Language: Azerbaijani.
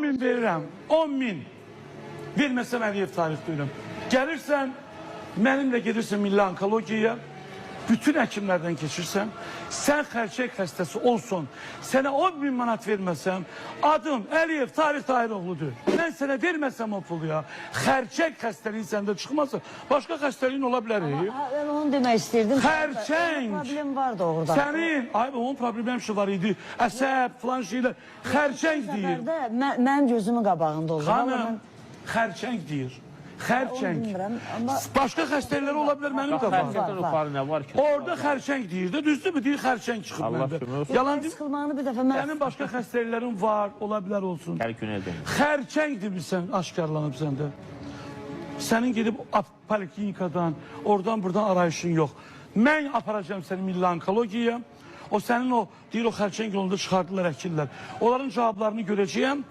10.000 verirəm, 10.000. Verməsəm Əliyev tarix deyirəm. Gəlirsən, mənimlə gedirsən Milli Onkologiyaya, bütün həkimlərdən keçirsən, sən xərçək xəstəsi olsun, sənə 10.000 manat verməsəm, adım Əliyev Tarix Tahiroğludur. Mən sənə verməsəm o pulu ya, xərçək xəstəliyi səndə çıxmasa, başqa xəstəliyin ola bilər. Ben onu demək istirdim. Xərçəng. Problem vardı orada. Sənin, onun problemi həmişə var idi, əsəb, filan şeylə, xərçəng deyir. Mənim gözümün qabağında oldu. Xanım, xərçəng deyir. Xərçəng. Başqa xəstəliklər ola bilər, mənim də var. Orada xərçəng deyir də, düzdürmü? Deyir, xərçəng çıxıb məndə. Yalan deyir. Sıxılmağını bir dəfə mən... Sənin başqa xəstəliklərin var, ola bilər olsun. Xərçəngdir bilsən, aşkarlanıb səndə. Sənin gedib poliklinikadan, oradan buradan arayışın yox. Mən aparacağım səni Milli Onkologiyaya. O sənin o, deyir o xərçəng yolunda çıxardılar, əkirlər. Onların cavablarını görəcəyəm.